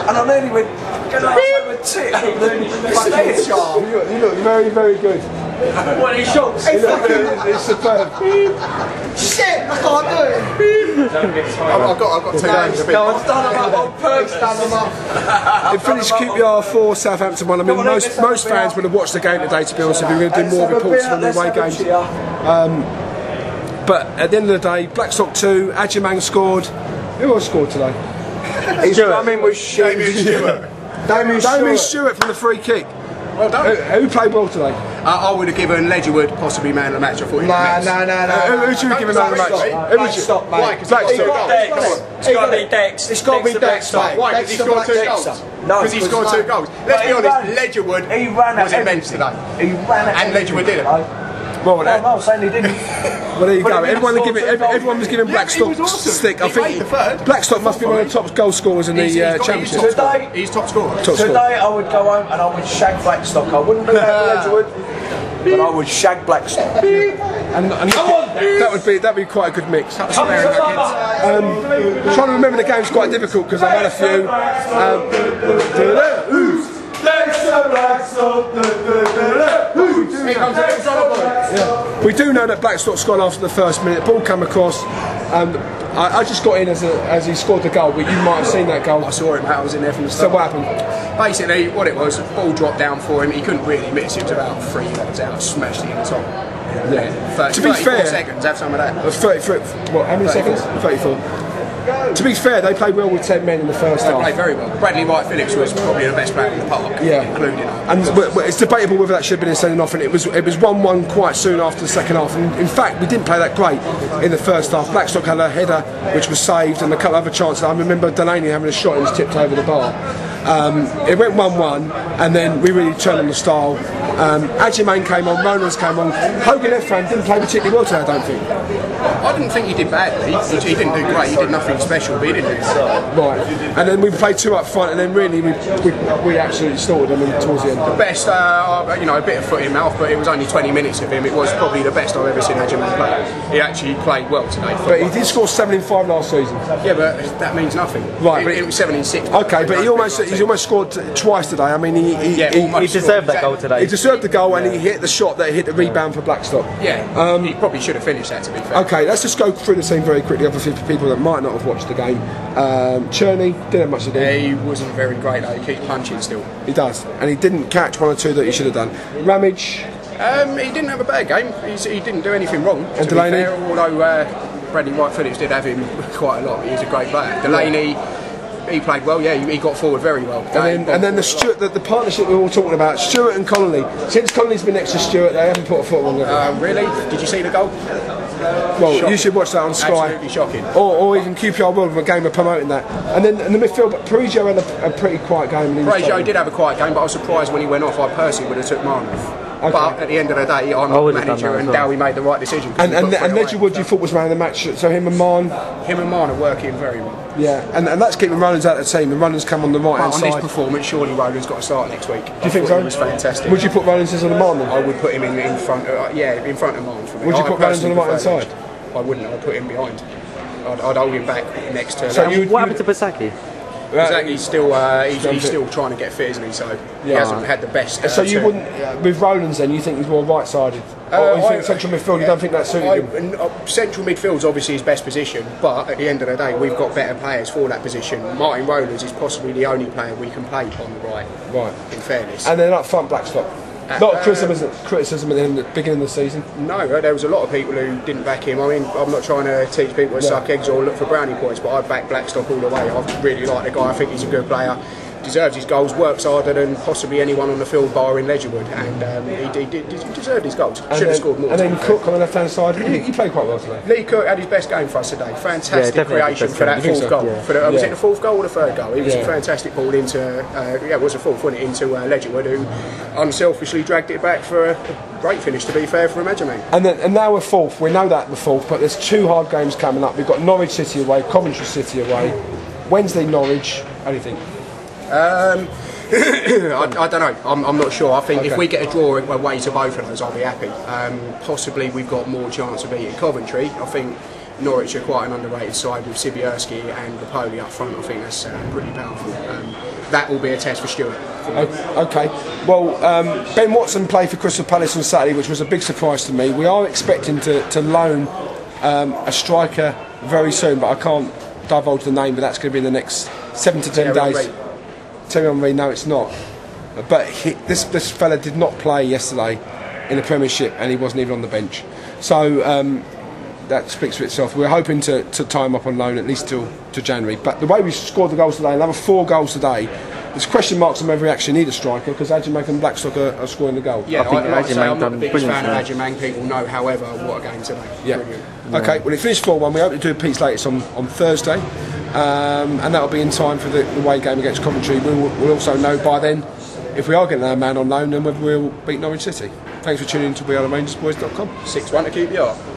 and I nearly went, get off over tit. You look very, very good. What, he shocks? It's superb. Shit, I can't do it. I've got 2 games a bit. No, I've done them up on purpose, done them up. It finished QPR 4, Southampton 1. I mean, most fans would have watched the game today, to be honest. If we were going to do more reports from the away games. But at the end of the day, Blackstock 2, Adjumang scored. Who else scored today? His drumming was Stewart. Damien Stewart from the free kick. Well done. Who played well today? I would have given Ledgerwood possibly man of the match. I thought he was No. Who should have given man of the match? Who would you? Stop, mate. Why? Because he got 2 goals. It's got to be Dex. It's got to be Dex. Why? Because he scored 2 goals. No, because he scored 2 goals. Let's be honest, Ledgerwood was immense today. He ran at and Ledgerwood did it. Well, no, I'm saying he didn't. Well, there you go. Everyone was giving Blackstock stick. I think Blackstock must be one of the top goal scorers in the championship. Today, he's top scorer. Today, I would go home and I would shag Blackstock. I wouldn't do that with Ledgerwood, but I would shag Blackstock. And that'd be quite a good mix. Trying to remember the game's quite difficult because I've had a few. We do know that Blackstock scored after the first minute. Ball came across. I just got in as he scored the goal, but you might have seen that goal. I saw him. I was in there from the start. So what happened? Basically, what it was, the ball dropped down for him. He couldn't really miss. It was about 3 yards out. Smashed it in the top. Yeah. To be fair, seconds. Have some of that. 34. What? How many seconds? 34. To be fair, they played well with 10 men in the first half. They played very well. Bradley White-Phillips was probably the best player in the park, including us. And it's debatable whether that should have been a sending off, and it was 1-1 quite soon after the second half. And in fact, we didn't play that great in the first half. Blackstock had a header which was saved, and a couple of other chances. I remember Delaney having a shot and was tipped over the bar. It went 1-1, and then we really turned on the style. Adjumang came on, Ronalds came on. Hogan Efran didn't play particularly well today, I don't think. I didn't think he did badly. He didn't do great. He did nothing special, but he didn't do right. And then we played 2 up front, and then really we absolutely slaughtered them towards the end. The best, a bit of foot in mouth, but it was only 20 minutes of him. It was probably the best I've ever seen Adjumang play. He actually played well today. But he did score 7 in 5 last season. Yeah, but that means nothing. Right, it was 7 in 6. Okay, but he's almost scored twice today. I mean, he deserved that goal today. He deserved the goal, and he hit the shot that hit the rebound for Blackstock. Yeah, he probably should have finished that, to be fair. Okay, let's just go through the team very quickly, obviously, for people that might not have watched the game. Cherney didn't have much to do. Yeah, he wasn't very great though. He keeps punching still. He does, and he didn't catch 1 or 2 that he should have done. Ramage. He didn't have a bad game. He didn't do anything wrong. And Delaney. Although Bradley White-Phillips did have him quite a lot. He was a great player. Delaney. He played well, he got forward very well. And then the partnership we were all talking about, Stewart and Connolly. Since Connolly's been next to Stewart, they haven't put a foot on them. Really? Did you see the goal? Well, shocking. You should watch that on Sky. Absolutely shocking. Or even QPR World, a game of promoting that. And then in the midfield, but Parigio had a pretty quiet game. Parigio did have a quiet game, but I was surprised when he went off. I personally would have took Marn off. Okay. But at the end of the day, I'm the manager, and Dowie made the right decision. And Ledgerwood, you thought was man of the match. So him and Marn are working very well. Yeah, and that's keeping Rollins out of the team, and Rollins come on the right hand side. On this performance, surely Rollins got to start next week. Do you think so? It was fantastic. Would you put Rollins as on the Marn then? I would put him in front. In front of Marn for me. Would you put Rollins on the right hand side? I wouldn't. I'd put him behind. I'd hold him back next to. So what happened to Basaki? Exactly, he's still trying to get fit, isn't he? So he hasn't had the best. So you wouldn't, with Rollins then, you think he's more right-sided? Or you think central midfield, you don't think that suited him? Central midfield's obviously his best position, but at the end of the day, we've got better players for that position. Martin Rollins is possibly the only player we can play on the right. Right. In fairness. And then up front, Blackstock. Not criticism at the beginning of the season. No, there was a lot of people who didn't back him. I mean, I'm not trying to teach people to suck eggs or look for brownie points, but I back Blackstock all the way. I really like the guy. I think he's a good player. Deserves his goals, works harder than possibly anyone on the field bar in Ledgerwood, and he deserved his goals. Should have scored more. And then Cook on the left hand side, he played quite well today. Lee Cook had his best game for us today. Fantastic creation for that fourth goal. Was it the fourth goal or the third goal? It was a fantastic ball into it was a fourth, wasn't it, into Ledgerwood, who unselfishly dragged it back for a great finish, to be fair, for a Medjamang. And now we're fourth. We know that we're fourth, but there's 2 hard games coming up. We've got Norwich City away, Coventry City away, Wednesday Norwich. How do you think? I don't know. I'm not sure. I think if we get a draw away to both of those, I'll be happy. Possibly we've got more chance of beating Coventry. I think Norwich are quite an underrated side with Sibierski and Napoli up front. I think that's pretty powerful. That will be a test for Stuart. Okay. Well, Ben Watson played for Crystal Palace on Saturday, which was a big surprise to me. We are expecting to loan a striker very soon, but I can't divulge the name, but that's going to be in the next 7 to 10 days. Terry Henry, no, it's not. But this fella did not play yesterday in the Premiership, and he wasn't even on the bench. So that speaks for itself. We're hoping to tie him up on loan at least till January. But the way we scored the goals today, another 4 goals today, there's question marks on whether we actually need a striker, because Agyemang and Blackstock are scoring the goal. Yeah, I think I'm not the biggest fan of brilliant. Agyemang. People know, however, what a game today. Yeah. Brilliant. Okay, well, it finished 4-1. We hope to do a Pete's latest on Thursday, and that'll be in time for the away game against Coventry. We'll also know by then if we are getting our man on loan and whether we'll beat Norwich City. Thanks for tuning in to WeAreTheRangersBoys.com. 6-1 to QPR.